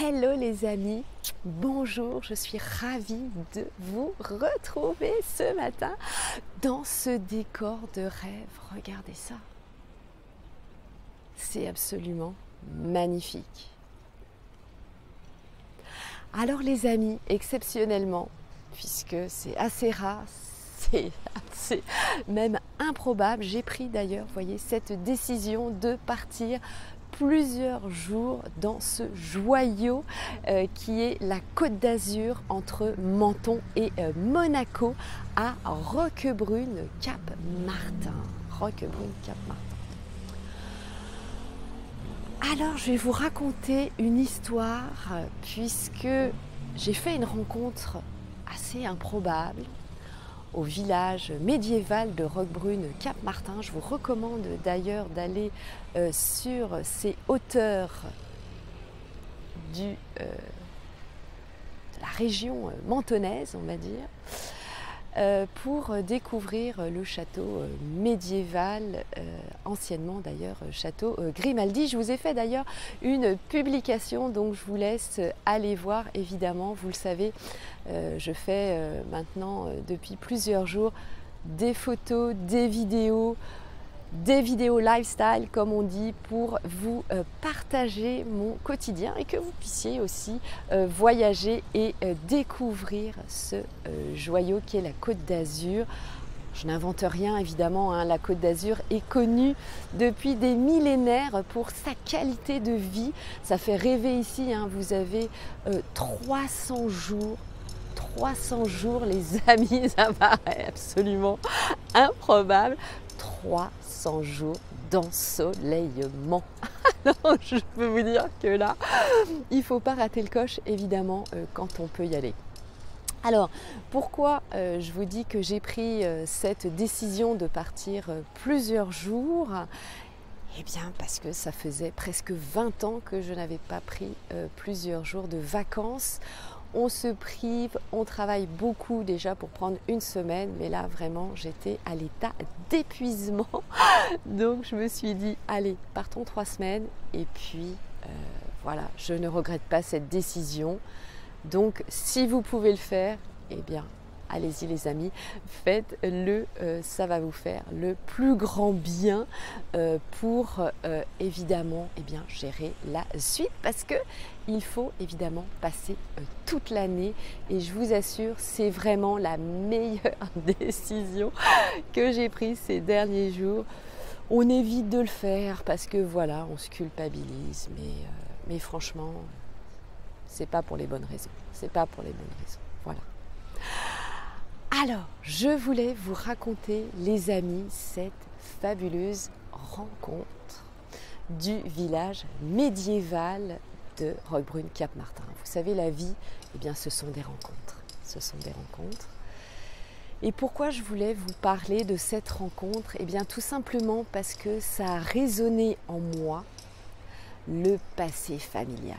Hello les amis, bonjour, je suis ravie de vous retrouver ce matin dans ce décor de rêve. Regardez ça, c'est absolument magnifique. Alors les amis, exceptionnellement, puisque c'est assez rare, c'est même improbable, j'ai pris d'ailleurs, voyez, cette décision de partir plusieurs jours dans ce joyau qui est la Côte d'Azur entre Menton et Monaco à Roquebrune Cap Martin. Roquebrune Cap Martin. Alors je vais vous raconter une histoire puisque j'ai fait une rencontre assez improbable au village médiéval de Roquebrune Cap Martin. Je vous recommande d'ailleurs d'aller sur ces hauteurs de la région mentonnaise, on va dire, pour découvrir le château médiéval, anciennement d'ailleurs château Grimaldi. Je vous ai fait d'ailleurs une publication, donc je vous laisse aller voir évidemment. Vous le savez, je fais maintenant depuis plusieurs jours des photos, des vidéos lifestyle comme on dit, pour vous partager mon quotidien et que vous puissiez aussi voyager et découvrir ce joyau qui est la Côte d'Azur. Je n'invente rien évidemment, hein. La Côte d'Azur est connue depuis des millénaires pour sa qualité de vie. Ça fait rêver ici, hein. Vous avez 300 jours. 300 jours les amis, ça paraît absolument improbable. 300 jours d'ensoleillement. Non, je peux vous dire que là, il ne faut pas rater le coche évidemment quand on peut y aller. Alors, pourquoi je vous dis que j'ai pris cette décision de partir plusieurs jours? Eh bien, parce que ça faisait presque 20 ans que je n'avais pas pris plusieurs jours de vacances. On se prive, on travaille beaucoup déjà pour prendre une semaine, mais là vraiment j'étais à l'état d'épuisement. Donc je me suis dit, allez, partons 3 semaines et puis voilà, je ne regrette pas cette décision. Donc si vous pouvez le faire, eh bien allez-y les amis, faites-le, ça va vous faire le plus grand bien pour évidemment gérer la suite, parce que il faut évidemment passer toute l'année et je vous assure, c'est vraiment la meilleure décision que j'ai prise ces derniers jours. On évite de le faire parce que voilà, on se culpabilise, mais franchement, c'est pas pour les bonnes raisons. C'est pas pour les bonnes raisons. Voilà. Alors, je voulais vous raconter, les amis, cette fabuleuse rencontre du village médiéval de Roquebrune Cap Martin. Vous savez, la vie, eh bien, ce sont des rencontres. Ce sont des rencontres. Et pourquoi je voulais vous parler de cette rencontre? Eh bien, tout simplement parce que ça a résonné en moi le passé familial.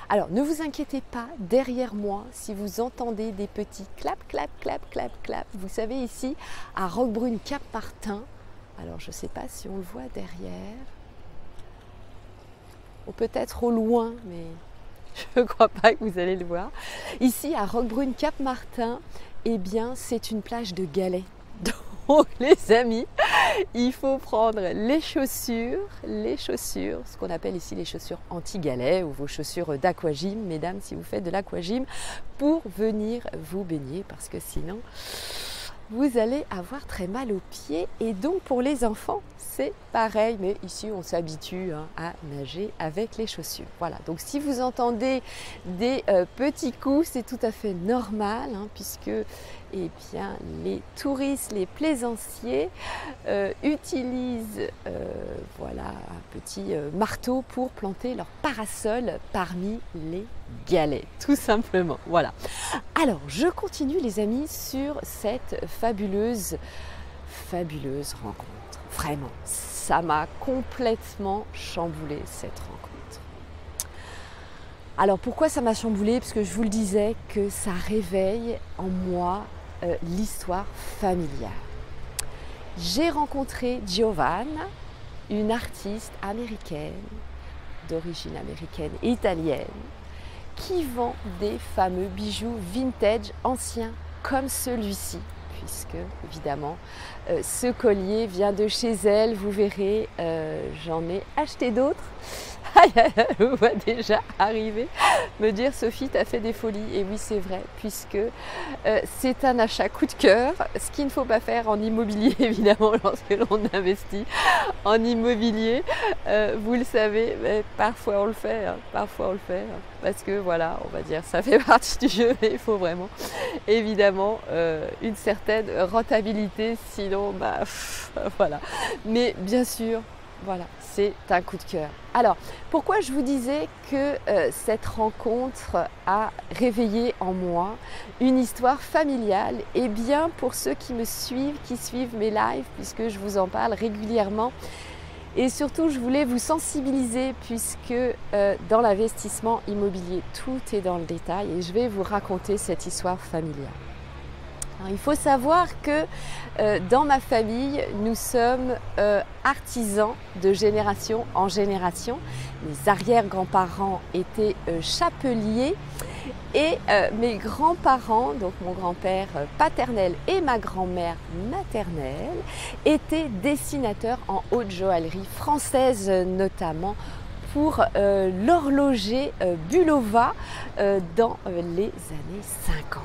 Alors, ne vous inquiétez pas, derrière moi, si vous entendez des petits clap, clap, clap, clap, clap, vous savez, ici, à Roquebrune Cap Martin, alors je ne sais pas si on le voit derrière, ou peut-être au loin, mais je ne crois pas que vous allez le voir. Ici, à Roquebrune Cap Martin, eh bien, c'est une plage de galets. Donc, les amis, il faut prendre les chaussures, ce qu'on appelle ici les chaussures anti-galets ou vos chaussures d'aquagym, mesdames, si vous faites de l'aquagym, pour venir vous baigner, parce que sinon, vous allez avoir très mal aux pieds. Et donc, pour les enfants, c'est pareil, mais ici, on s'habitue à nager avec les chaussures. Voilà, donc si vous entendez des petits coups, c'est tout à fait normal, puisque bien, les touristes, les plaisanciers utilisent voilà, un petit marteau pour planter leur parasol parmi les galets, tout simplement. Voilà. Alors, je continue les amis sur cette fabuleuse rencontre. Vraiment, ça m'a complètement chamboulé cette rencontre. Alors pourquoi ça m'a chamboulé? Parce que je vous le disais, que ça réveille en moi l'histoire familiale. J'ai rencontré Giovanna, une artiste américaine d'origine américaine et italienne qui vend des fameux bijoux vintage anciens comme celui-ci, puisque évidemment ce collier vient de chez elle, vous verrez, j'en ai acheté d'autres. Je vous vois déjà arriver me dire Sophie, tu as fait des folies. Et oui, c'est vrai, puisque c'est un achat coup de cœur, ce qu'il ne faut pas faire en immobilier, évidemment, lorsque l'on investit en immobilier. Vous le savez, mais parfois on le fait, parce que voilà, on va dire, ça fait partie du jeu, mais il faut vraiment, évidemment, une certaine rentabilité, sinon, voilà. Mais bien sûr, voilà, c'est un coup de cœur. Alors, pourquoi je vous disais que cette rencontre a réveillé en moi une histoire familiale? Eh bien, pour ceux qui me suivent, qui suivent mes lives, puisque je vous en parle régulièrement, et surtout, je voulais vous sensibiliser, puisque dans l'investissement immobilier, tout est dans le détail, et je vais vous raconter cette histoire familiale. Alors, il faut savoir que dans ma famille, nous sommes artisans de génération en génération. Mes arrière-grands-parents étaient chapeliers et mes grands-parents, donc mon grand-père paternel et ma grand-mère maternelle, étaient dessinateurs en haute joaillerie française notamment, pour l'horloger Bulova dans les années 50.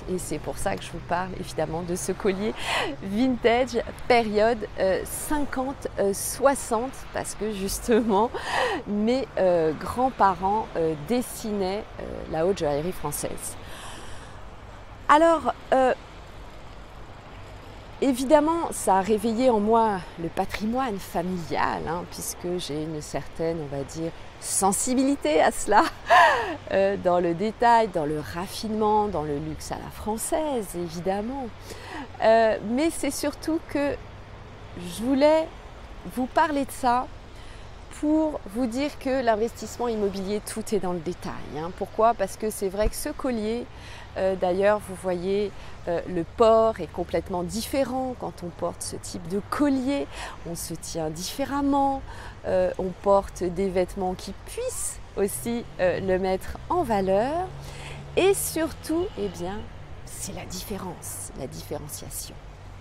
Et c'est pour ça que je vous parle évidemment de ce collier vintage période 50-60, parce que justement mes grands-parents dessinaient la haute joaillerie française. Alors évidemment, ça a réveillé en moi le patrimoine familial, puisque j'ai une certaine, on va dire, sensibilité à cela, dans le détail, dans le raffinement, dans le luxe à la française, évidemment. Mais c'est surtout que je voulais vous parler de ça pour vous dire que l'investissement immobilier, tout est dans le détail. Pourquoi? Parce que c'est vrai que ce collier, d'ailleurs, vous voyez, le port est complètement différent quand on porte ce type de collier. On se tient différemment, on porte des vêtements qui puissent aussi le mettre en valeur. Et surtout, eh bien, c'est la différence, la différenciation.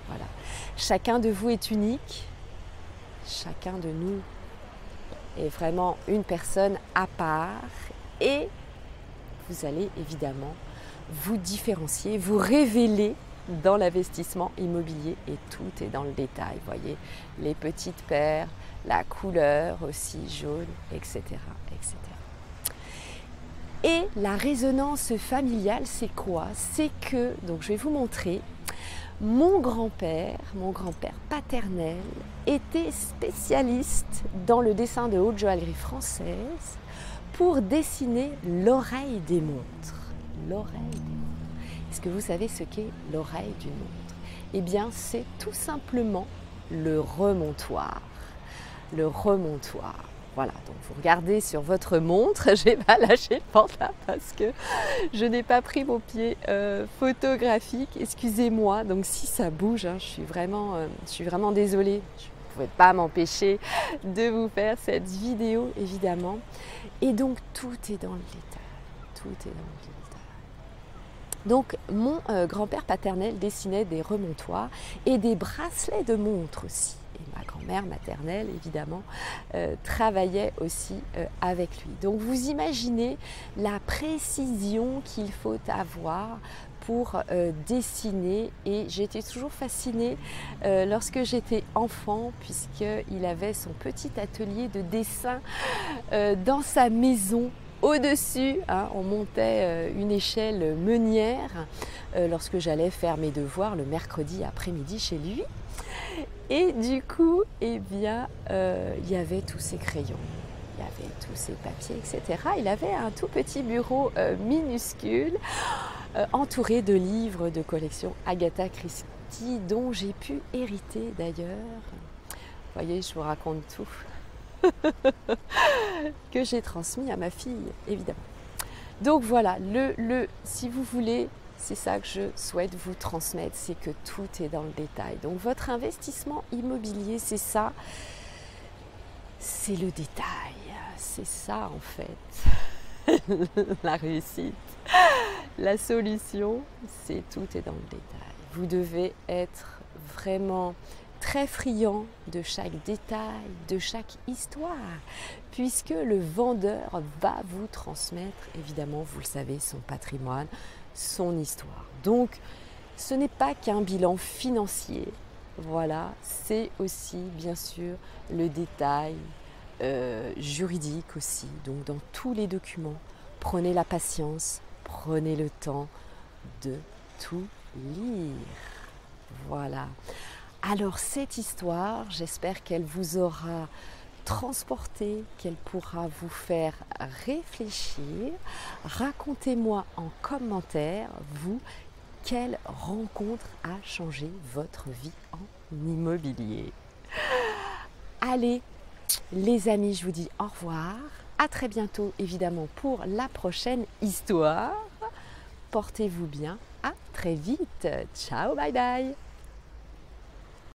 Voilà. Chacun de vous est unique, chacun de nous est vraiment une personne à part, et vous allez évidemment vous différencier, vous révéler dans l'investissement immobilier, et tout est dans le détail. Vous voyez, les petites paires, la couleur aussi jaune, etc., etc. Et la résonance familiale, c'est quoi? C'est que, donc je vais vous montrer, mon grand-père paternel était spécialiste dans le dessin de haute joaillerie française pour dessiner l'oreille des montres. L'oreille des montres. Est-ce que vous savez ce qu'est l'oreille d'une montre? Eh bien, c'est tout simplement le remontoir. Le remontoir. Voilà, donc vous regardez sur votre montre, je n'ai pas lâché le pantalon parce que je n'ai pas pris mon pied photographique, excusez-moi. Donc si ça bouge, je suis vraiment désolée, je ne pouvais pas m'empêcher de vous faire cette vidéo évidemment. Et donc tout est dans le détail, tout est dans le détail. Donc mon grand-père paternel dessinait des remontoirs et des bracelets de montre aussi. Et ma grand-mère maternelle, évidemment, travaillait aussi avec lui. Donc vous imaginez la précision qu'il faut avoir pour dessiner. Et j'étais toujours fascinée lorsque j'étais enfant, puisqu'il avait son petit atelier de dessin dans sa maison. Au-dessus, on montait une échelle meunière lorsque j'allais faire mes devoirs le mercredi après-midi chez lui. Et du coup, eh bien, il y avait tous ces crayons, il y avait tous ces papiers, etc. Il avait un tout petit bureau minuscule, entouré de livres de collection Agatha Christie, dont j'ai pu hériter d'ailleurs. Vous voyez, je vous raconte tout. Que j'ai transmis à ma fille, évidemment. Donc voilà, si vous voulez, c'est ça que je souhaite vous transmettre, c'est que tout est dans le détail. Donc votre investissement immobilier, c'est ça, c'est le détail. c'est ça en fait, la réussite. La solution, c'est tout est dans le détail. Vous devez être vraiment très friand de chaque détail, de chaque histoire, puisque le vendeur va vous transmettre, évidemment, vous le savez, son patrimoine, son histoire. Donc, ce n'est pas qu'un bilan financier, voilà, c'est aussi, bien sûr, le détail juridique aussi. Donc, dans tous les documents, prenez la patience, prenez le temps de tout lire. Voilà. Alors cette histoire, j'espère qu'elle vous aura transporté, qu'elle pourra vous faire réfléchir. Racontez-moi en commentaire, vous, quelle rencontre a changé votre vie en immobilier. Allez, les amis, je vous dis au revoir. À très bientôt, évidemment, pour la prochaine histoire. Portez-vous bien. À très vite. Ciao, bye bye.